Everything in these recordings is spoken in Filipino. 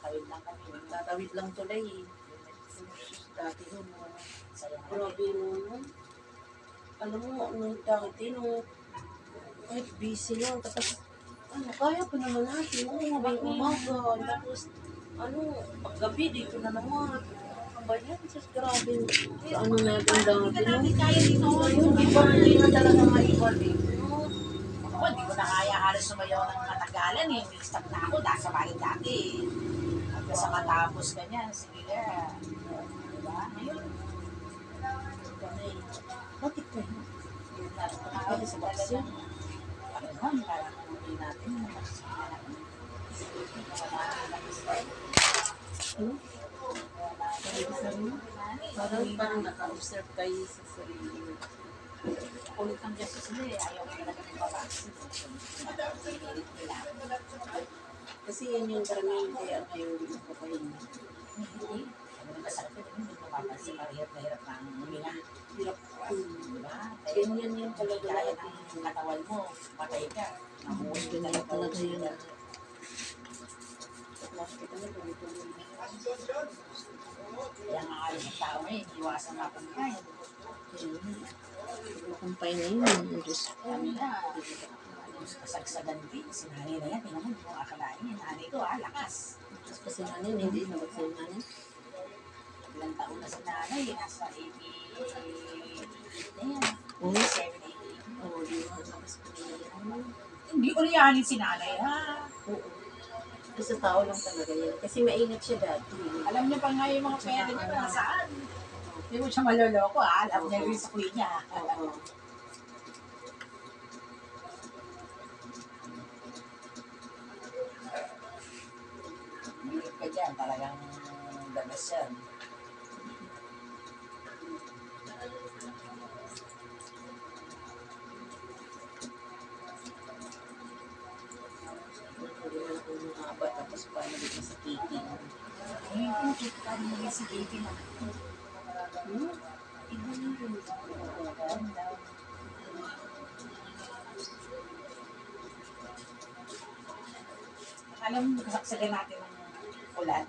tatawid lang kami. Tatawid lang tulay eh. Dati yun. Grabe nun. Alam mo, nung dati, nung kahit busy lang, tapos kaya pa naman natin. Ngayong umaga, tapos paggabi dito na naman. Ang bayan, sus, grabe. Ano natin dati, no? Ngayon, hindi na talaga maiwan eh. Ako, hindi ko na kaya halos sumayaw ng matagalan eh. Stop na ako, sa balik dati. Hanggang sa matapos ka niyan, sige na. Diba? Ngayon, Bakit kayo? yun na, tumawag sa bakasyon. Bakit naman, parang hindi natin, Parang naka-observe kayo sa sarili. ulit ang kasi sila eh. Ayaw ko talaga ng babaksin. Kasi yan yung karamihan kaya kayo magpapahinga. Hindi. Ano ba sakit ito? Hindi mapapansin. Mahirap na hirap ang huminga. Hirap. Diba? Ganyan yung talaga Kaya natin. ng katawan mo, patay ka. Namuhuli ka Ganyan lang talaga yun. Kita na tuloy-tuloy. Kaya nga alam ng tao ngayon, iwasan mapampain. Kumpay na yun. Diyos ko. Kami na, kasagsagan din. Si nanay na yan, tingnan mo, kung akalain niya, nanay ko, lakas. Tapos kasi nanay, hindi naman sa nanay. Ilang taon na si nanay, nasa 88 na yan. Oo. 78. Oo, di ba? Tapos pinili. Hindi uliyanin si nanay, ha? Oo. Kasi sa tao lang talaga yan. Kasi maingat siya dati. Alam niyo pa nga yung mga pera niya, nasaan? Hindi mo siya maloloko, ha? Alam niya yung sa queen niya. Oo. Bilip ka dyan, talagang dagas yan. Hindi na ako mahaba. Tapos paano dito sa kiki. Ngayon kung kita niya si baby na. Iba na yun. Alam mo, kasaksagan natin ng ulan.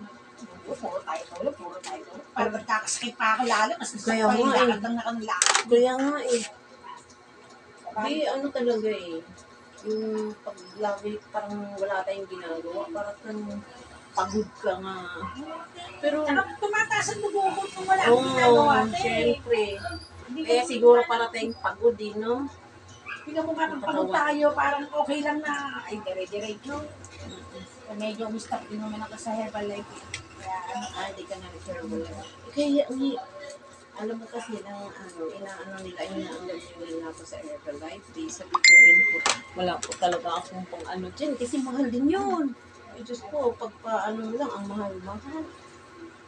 Puro tayo tulog, puro tayo tulog. Parang nagkakasakit pa ako lalo. Mas gusto Kaya ko pa yung nga eh. lakad ng nakanlakad. Kaya nga eh. Di ano talaga eh. Yung pag lagi parang wala tayong ginagawa. Parang pagod ka nga. Pero, Saka tumataas ang dugo kung wala akong ginagawa. syempre. Kaya siguro para tayong pagod din, no? Tingnan mo nga, pagod tayo, parang okay lang na, ay, dire-diretso. Medyo umistap din naman ako sa Herbalife. Kaya Hindi ka na referable. Kaya, alam mo kasi inaano nila, inaanggap nila ako sa Herbalife. Sabi ko, wala po talaga akong pang dyan. Kasi mahal din yun. Ay, Diyos ko, pagpa-ano lang, ang mahal-mahal.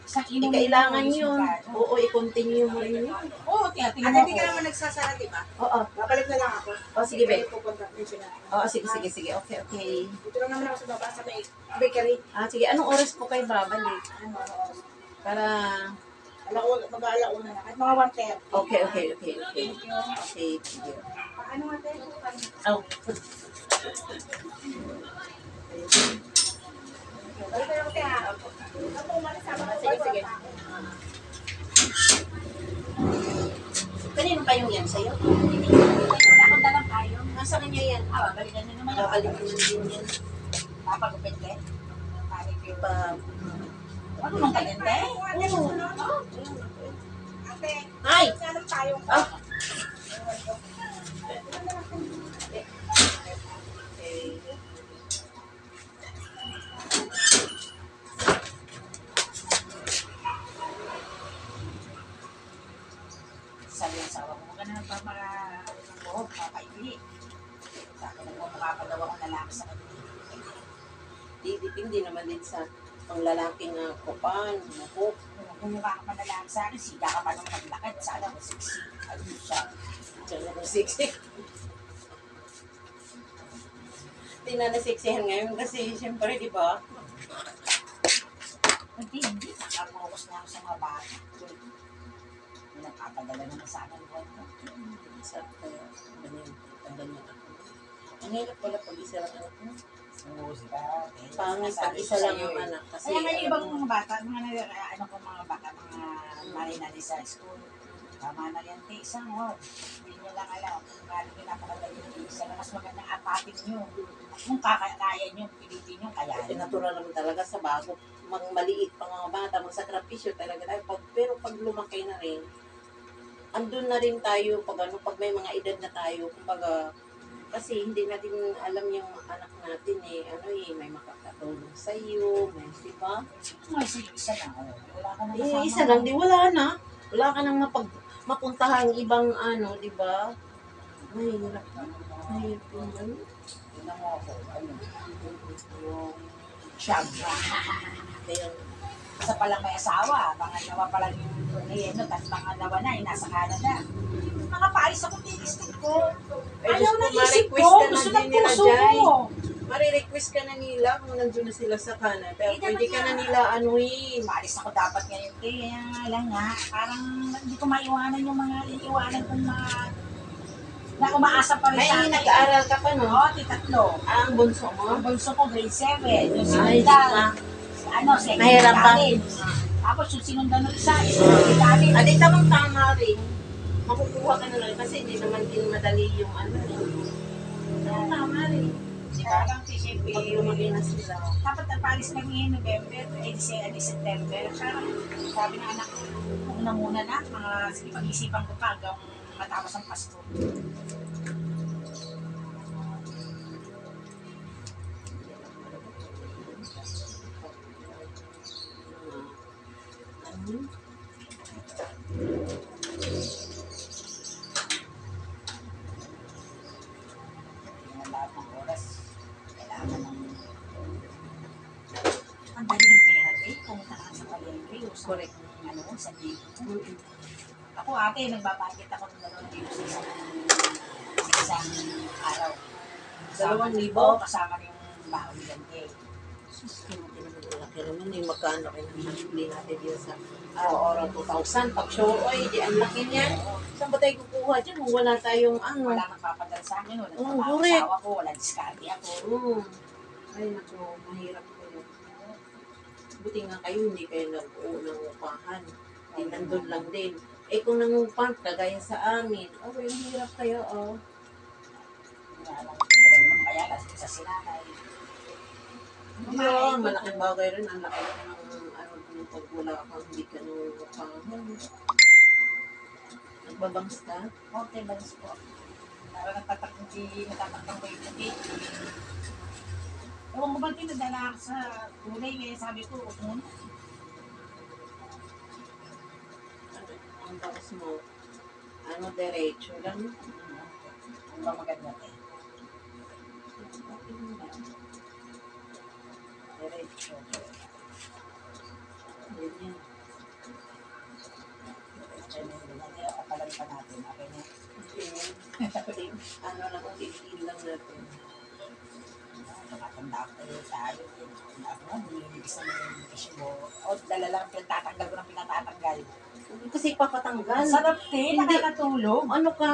isang inom Kailangan yun. Oo, i-continue mo rin yun. Oo, tingnan Hindi mo. ka naman nagsasara, di ba? Oo. Babalik na lang ako. Sige, babe. Pupunta ko yung pinaka. Oo, sige. Okay. Dito lang naman ako sa baba sa may bakery. Sige, anong oras po kayo babalik? Para, Mag-aalauna na. At mga 1:30. okay. Okay, sige. Ano nga tayo? Oh. Balik na lang kaya. Ako umalis ako. Sige. Kanino pa yung yan sa'yo? Ako na lang tayo. Nasa kanya yan. Balikan nyo naman. Babalik mo din yan. Papagupit din. Manicure. Pa. Ano nung kalente? Ate, Hi! nalang tayo. Sabi ang sawa ko, huwag ka na nagpapakabuhog, papaili. Sa akin na makapadaw ako lalaki sa kanila. Depende naman din sa panglalaking kupan, mukok. Kung mukha ka pa lalaki sa akin, siga ka pa nung maglakad. Sana mo siksi. Ano siya? Diyan ako siksik. Hindi na nasiksihan ngayon kasi siyempre, di ba? Hindi. Nakapokus na ako sa mga bata. Hindi nagpapadala naman sa akin buwan ko. Sa kaya, ganyan ako. Ang hirap pala pag isa lang anak mo. Pangit pag isa lang ang anak. Kasi Kaya nga yung ibang alam mo, mga bata, ano ko mga bata, mga nari-nari sa school. Tama na yan, te. Isang, hindi nyo lang alam kung galing pinapakagay yung isa na mas magandang apatin nyo. Kung kaya nyo, pilitin nyo, kaya nyo. natural naman talaga sa bago. Maliit pa mga bata, magsakripisyo talaga tayo. Pero pag lumaki na rin, andun na rin tayo pag may mga edad na tayo, kumbaga, kasi hindi natin alam yung anak natin may makakatulong sa iyo, may, di ba? Isa na, wala ka na Isa lang, di wala na. Wala ka nang mapuntahan ibang di ba? Mahirap. Mahirap yung ano. Tingnan mo ako, yung siyam. Kaya, Isa pa lang may asawa, pangalawa pa lang yung tapos pangalawa na, nasa Canada. Mga paalis ako tinistik ko. Ayaw na isip ko, gusto ng puso ko. Marirequest ka na nila kung nandun na sila sa Canada. Pwede ka na nila anuhin. Paalis ako dapat ngayon, kaya nga lang nga, parang hindi ko maiwanan yung mga iniiwanan kong mga na umaasa pa rin May sa akin. nag-aaral ka pa, no? Oo, titatlo. Ang bunso mo? Ang bunso ko, grade 7. Yung Ay, sinundan, second mahirap pa. college. Tapos yung sinundan ng isa, second college. Adi, tamang-tama rin. Makukuha ka na lang kasi hindi naman din madali yung Tama rin. Di ba lang, siyempre, Pag lumaki na sila. dapat nagpalis kami November, September. Parang sabi ng anak ko, una muna na, sige pag-isipan ko pa hanggang matapos ang Pasko. Yung lahat ng oras, kailangan ng ang dali ng pera, pumunta ka sa palengke, o sa, Correct. sa dito. Ako ate, nagbabudget ako ng 2,000 sa isang araw. 2,000? Oo, kasama na yung baon dyan eh. Kaya naman yung magkano rin ang hindi natin yun sa araw-araw 2,000. Pag show, di ang laki niyan. Saan ba tayo kukuha dyan kung wala tayong Wala nagpapadala sa akin, wala Oo, trabaho correct. asawa ko, wala diskarte ako. Ay, naku, mahirap ko yun. Buti nga kayo, hindi kayo nag-uupahan. Hindi nandun lang din. Kung nangupan, kagaya sa amin, ang hirap kayo, Alam mo kaya kasi sa sinanay. malaking bagay rin. Ang laki ng pag wala kang hindi ka nangupahan. Nagbabangs ka? Okay, balis po. Parang natatakang ko yung puti. Ewan ko ba tinadala ako sa tulay, kaya sabi ko, huwag muna. Ang bangs mo, diretso lang. Ano ba maganda eh? Diretso. Ganyan. Kapalarin pa natin. Okay na. Lang, tigil lang natin. Nakatanda tayo. Ako nga, nililibis na yung issue mo. O, dala lang, pinagtatanggal ko ng pinatatanggal. Kasi papatanggal. Sarap din, Hindi. nakakatulog.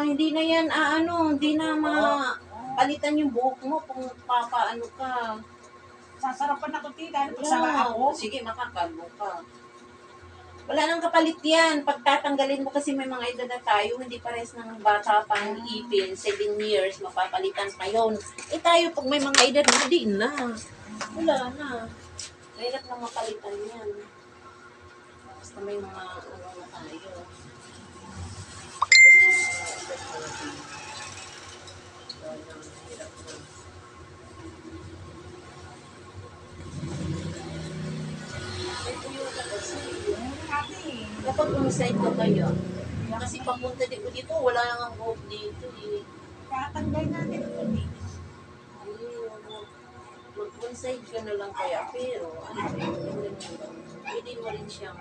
Hindi na yan, hindi na palitan yung buhok mo kung papaano ka. Sasarapan ako, tita. Pagsara ako. Sige, makakalbo ka. Wala nang kapalit yan. Pag tatanggalin mo kasi may mga edad na tayo, hindi pares ng bata pa ang ipin, 7 years, mapapalitan pa yun. Tayo, pag may mga edad na, di na. Wala na. Mahirap na mapalitan yan. Basta may mga na tayo. Pag may mga edad na natin, wala na, mahirap na. Kapag umiside ka kayo, kasi papunta dito, wala nang ang buhok dito eh. Kakatanggal natin ito. Mag-one-side ka na lang kaya, pero pwede mo rin siyang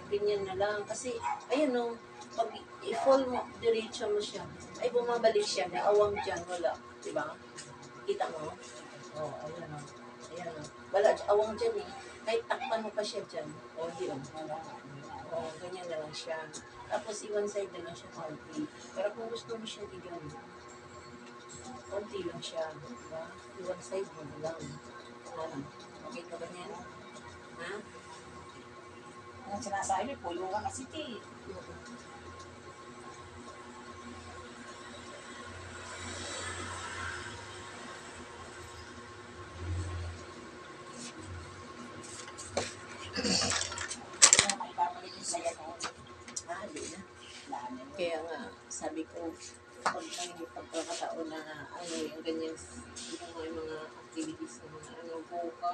ganyan na lang. Kasi, ayan o, pag i-fall mo, diretso mo siya, ay bumabalik siya, naawang dyan, wala. Diba? Kita mo? Oo, ayan o. Ayan o. Wala, awang dyan eh. Kahit takpan mo pa siya dyan. O, di o. Ganyan na lang siya. Tapos, i-one-side na lang siya konti. Pero kung gusto mo siya digan, konti lang siya. Diba? I-one-side mo lang. ang sinasabi, pulo ka kasi ti. Hindi na maibabalik yung saya noon. Di na. Wala na yun. Kaya nga, sabi ko, pag may pagkakataon na yung ganyan, yung mga activities ng mga buka,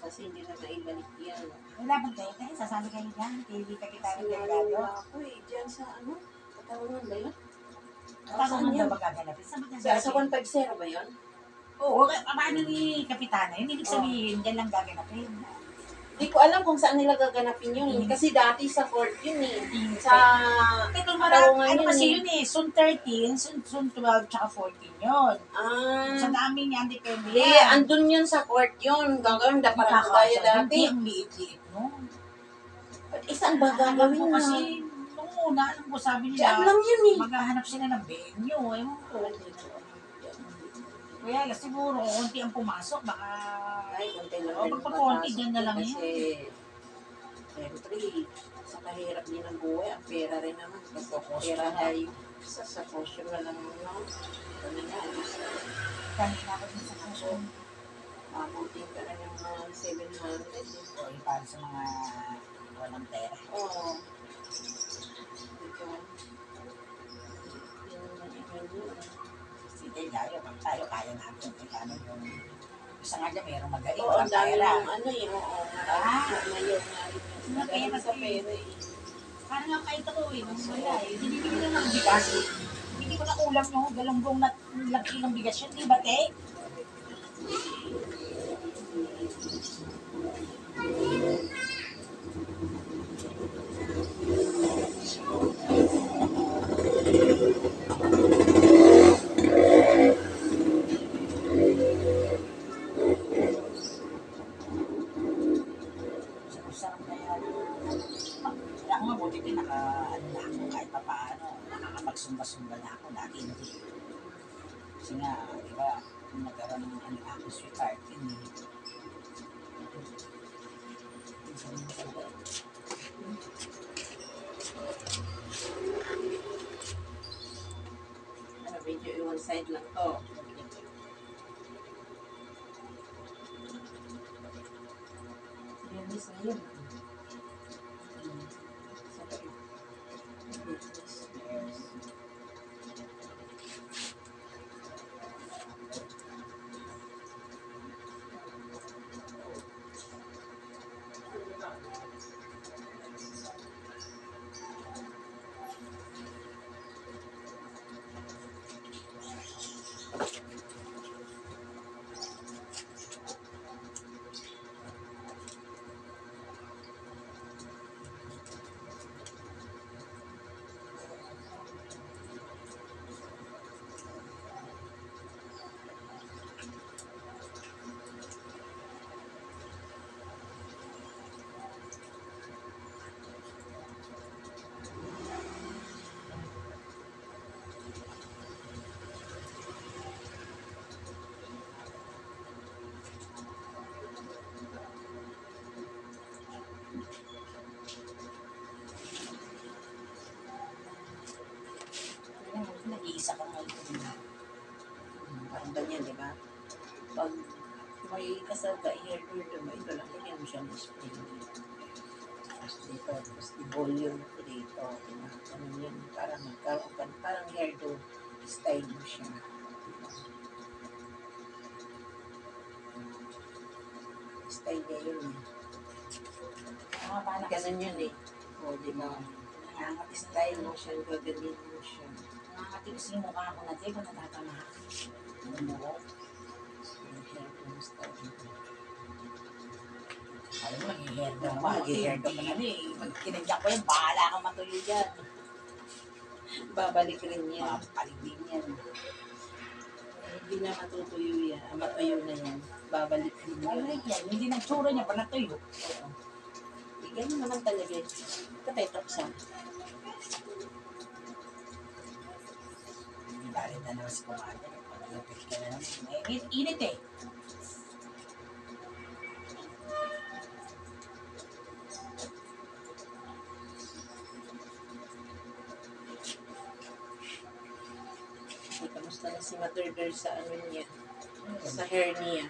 kasi hindi na maibalik yan. Wala bang kayo? Kaya sasabi kayo dyan, TV ka kita ng Sinalo delegado. na ako dyan sa Katarungan ba yun? Paano Saan man yun? daw magaganapin? Saan ba Sa gaganapin? 150 ba yun? Oo, paano ni Kapitana? Hindi ibig sabihin, dyan lang gaganapin. Hindi ko alam kung saan nila gaganapin yun. Kasi dati sa court yun eh. Sa Ito, Katarungan ano yun kasi eh. yun eh, Soon 13, Soon 12, tsaka 14 yun. Sa Ah, dami niyan, depende hindi, yan. andun yun sa court yun. Gagawin, dapat tayo dati. Hindi, ang liit-liit, no? Isang ba Alam gagawin ko na? kasi, nung una, alam ko sabi Diyan nila, lang yun eh. maghahanap sila ng venue, ewan ko. Kaya siguro, konti ang pumasok, baka... Ay, konti lang. Oo, rin pagpakonti, papasok dyan na lang kasi, yan. siyempre, sa kahirap din ng buhay, ang pera rin naman. Kasi pera ay sa posyo na lang, no? Kami nga, Kanina ko din sa puso. mabuting ka na ng mga 700. O, para sa mga walang pera. Oo. Ito. Sige, tayo, pag tayo, kaya natin. Kaya ano yung... Isa nga dyan, mayroong magaling, Oo, ang walang dami pera. ng oo. Ah. Mayor nga rin. Ang pera Sa pera eh. Parang nga kahit ako eh, nung wala eh. Binibili na ng bigas. Hindi ko na ulam yung galunggong na laki ng bigas yun, di ba, te? Sarap kaya. Kaya ako mabuti din ano na ako kahit pa paano. Nakakapagsumba-sumba na ako. Dati hindi. Kasi nga, di ba, nung nagkaroon ng ano ako sweetheart, yun eh. Medyo one side lang to. Business na yun. Nag-iisa ka ngayon. Parang ganyan, di ba? Pag may kasal ka, i-hairdo mo, ito lang, lagyan mo siya ng spray. Tapos dito, tapos i-volume ko dito. Ano yun, parang magkaroon ka, parang hairdo style mo siya. Style niya yun eh. Ganun yun eh. O, di ba? Style mo siya, gaganin mo siya. Nakakatigas yung mukha ko na tayo kung natatamahan. Ano mo? Alam mo, mag-i-hair down ako. Mag-i-hair down ka na eh. Pag kinadyak ko yan, bahala kang matuloy dyan. Babalik rin yan. Mapapalig din yan. Hindi na matutuyo yan. Matuyo na yan. Babalik rin yan. Balik yan. Hindi nagtsura niya pa natuyo. Oo. Ganyan naman talaga. Katetap siya. Galit na naman si Kumada. Pag-lapit ka na naman. Init eh. si Mother Girl sa ano niya, sa hair niya.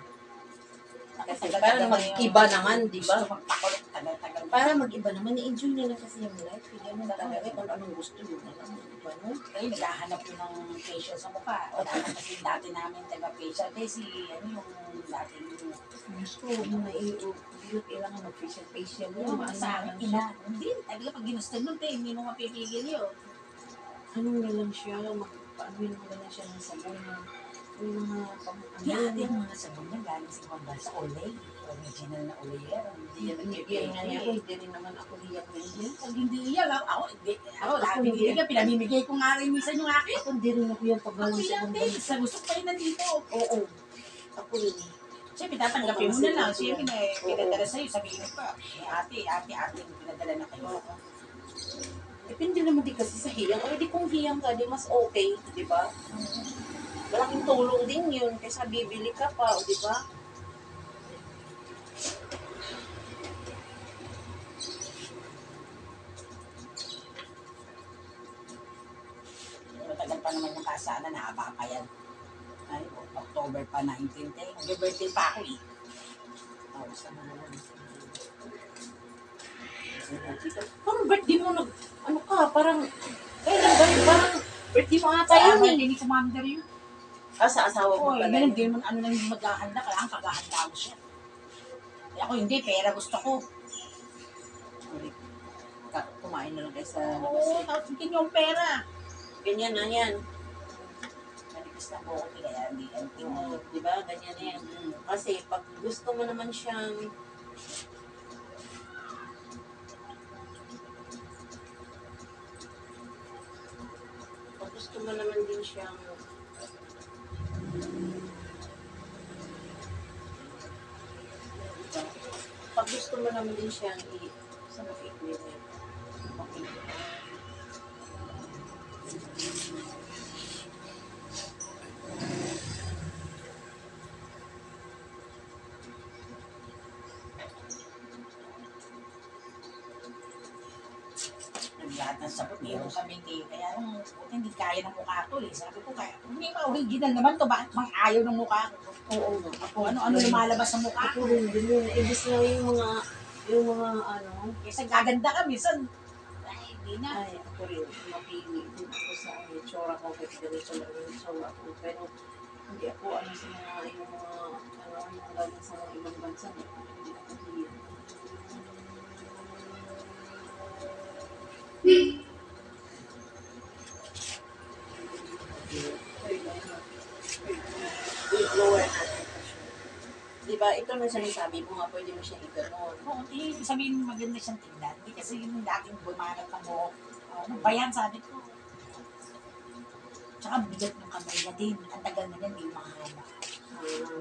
Kasi Tagal-tagal para na mag-iba yung naman, di ba? Gusto magpakulit, tagal-tagal. Para mag-iba naman, i-enjoy nila kasi yung life. Ganun talaga, kung anong gusto yun na lang, di ba, no? Kayo, naghahanap yun ng facial sa mukha. O kasi dati namin taga-facial. Kasi ano yung dati yung Gusto, yung naiulog, kailangan mag-facial yun. ano, sa akin, ina. Hindi, talaga pag ginusto nun, hindi mo mapipigil yun. Ano na lang siya, paano mo na lang siya ng sabon na yung mga Dati ang mga sabon niya galing sa ibang bansa, Olay. Original na Olay yan. Hindi yan Yan nga niya ako, hindi rin naman ako liyak na yan. Pag hindi yan, ako lagi binibigyan, pinamimigay ko nga rin minsan yung akin. Ako hindi rin ako yung Ako paggawa sa yan ibang din, bansa. sa gusto ko kayo nandito. Oo, ako rin. Siyempre, tatanggapin mo na lang. Siyempre, pinadala sa'yo, sabihin mo pa, ate, pinadala na kayo. Depende naman din kasi sa hiyang. O di kung hiyang ka, di mas okay, di ba? Malaking tulong din yun kaysa bibili ka pa, o di ba? Matagal pa naman yung kasana, naaba pa yan. Ay, October pa 19, Mag-birthday pa ako eh. Oo, sana na lang. Parang birthday mo ano ka, parang, kailan ba yun? Parang birthday mo ata Kaya yun eh. hindi ni Commander yun. Sa asawa mo Oo, pala. ganun din mo, ano lang yung maghahanda, kailangan paghahanda mo siya. Eh ako hindi, pera gusto ko. Kumain na lang kayo sa Oo, labas eh. tapos yung pera. Ganyan na yan. Manipis na buhok, kaya hindi, Oo, di ba? Ganyan na yan. Kasi pag gusto mo naman siyang din siyang pag gusto mo naman din siyang sa mag-equipment. Okay. Lahat ng sabot, meron kami kayo. Kaya lang, hindi kaya ng mukha ko eh. Sabi ko, kaya, hindi ba original naman to? Bakit bang ayaw ng mukha ko? Oo. Ako, ano lumalabas sa mukha ko? Ako rin din yun. Ibig na yung mga ano. Kasi gaganda ka, minsan, ay, hindi na. Ay, ako rin. Mapili din ako sa itsura ko. Kahit ganito lang yung itsura ko. Pero, hindi ako sa mga, yung galing sa mga ibang bansa. Hindi ako hiyan. Lower natin. Diba, ito na sinasabi mo nga, pwede mo siya i-ganon. Oo, sabihin mo maganda siyang tingnan. Hindi kasi yung dating bumanat ng buhok. Ano ba yan, sabi ko. Tsaka bigat ng kamay na din. Ang tagal na yan, hindi mahaba.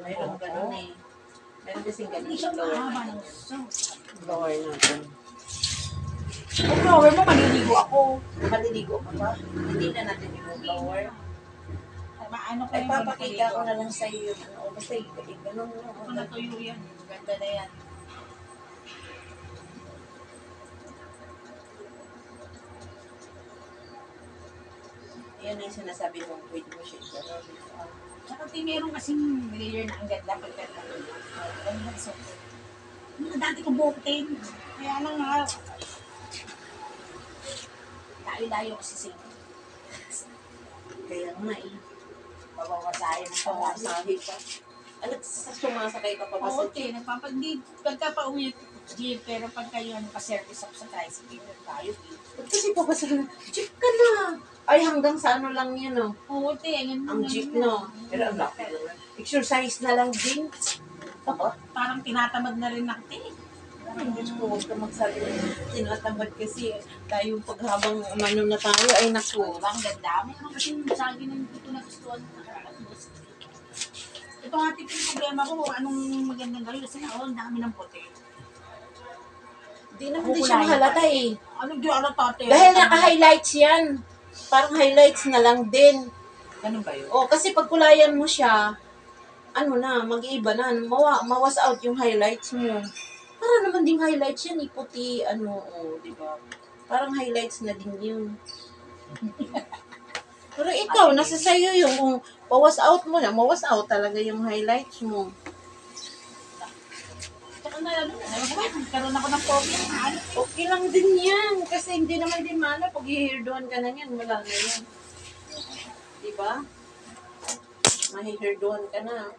Mayroon ganon eh. Meron kasing ganon Hindi siya yung lower mahaba natin. ng gusto. Lower natin. Kung lower mo, maliligo ako. Maliligo ka ba? Hindi na natin yung lower. Ano ko Ay, yung papakita ko na lang sa iyo. Ano, basta ganon mo. Ako natuyo yan. Ganda na yan. Yan na yung sinasabi mo, pwede mo siya i-ganon. Tsaka meron kasing layer na ang ganda pagkanda. Ganda sa mga dati ko buhok Kaya lang nga, layo-layo kasi sila. Kaya nga eh. Mabawasahin ng pamasa. Pamasahe pa. Ano, sumasakay ka pa ba sa Oo, pagka-pauwi, pero pagka yun, pa-service up sa tricycle, tayo. Kasi pa ba sa jeep ka na? Ay, hanggang sa ano lang yun, oh. Oo, Ang jeep, no? Pero ang laki naman. Exercise na lang din. Ako? Parang tinatamad na rin natin. Ay, Diyos ko, huwag ka magsabi na tinatamad kasi tayo paghabang umano na tayo, ay naku. Ang ganda. Mayroon kasi sabi na hindi ko nagustuhan na nakaraan. Ito nga tipong problema ko, anong magandang gawin kasi nga, ang dami ng puti. Hindi naman din siya mahalata eh. Anong di alam tate? Dahil naka-highlights yan. Parang highlights na lang din. Ganun ba yun? O, kasi pag kulayan mo siya, ano na, mag-iiba na, mawas out yung highlights mo. Para naman ding highlights yan, puti, di ba? Parang highlights na din yun. Pero ikaw, nasa sa'yo yung kung bawas out mo na, bawas out talaga yung highlights mo. Tsaka na, nagkaroon ako ng problem. Ano? Okay lang din yan. Kasi hindi naman din mana pag i-hairdoan ka na yan, wala na yan. Diba? Mahi-hairdoan ka na.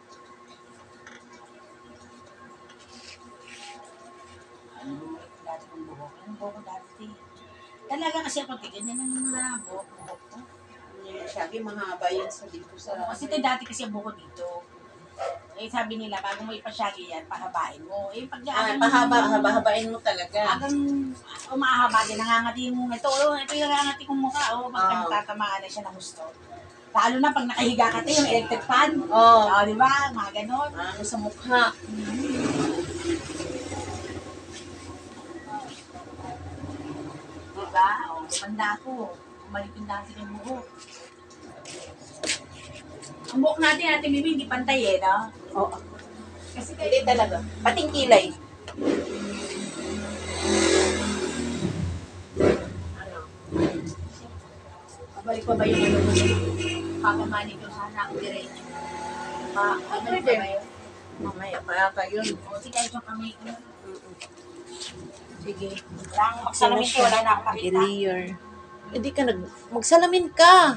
Ano dati kong buhok? Anong buhok ko dati? Talaga kasi ako tignan yan ng mga buhok ko. Sabi, mahaba yan sa dito sa... Kasi dati kasi ang buhok ko dito. Eh sabi nila, bago mo ipasyagi yan, pahabain mo. Eh pag haba-habain mo talaga. hanggang umahaba din, nangangati mo. Ito yung nangangati kong mukha. Pag tatamaan na siya ng gusto. Lalo na pag nakahiga ka tayo, yung electric fan. Oo. Di ba? Mga ganon. Ano sa mukha. Diba? Kumanda ako. Umalipin dati ng buhok. Ang buhok natin, Ate Mimi, hindi pantay no? Oo. Kasi Hindi talaga. Pating kilay. ano? Babalik pa ba yung ano mo? Papamanik ko sana ako diretso. Babalik pa ba yun? Mamaya pa yata yun. O, sige, ito kami ko. Sige. Wala akong magsalamin ko, wala na akong makita. Hindi ka magsalamin ka.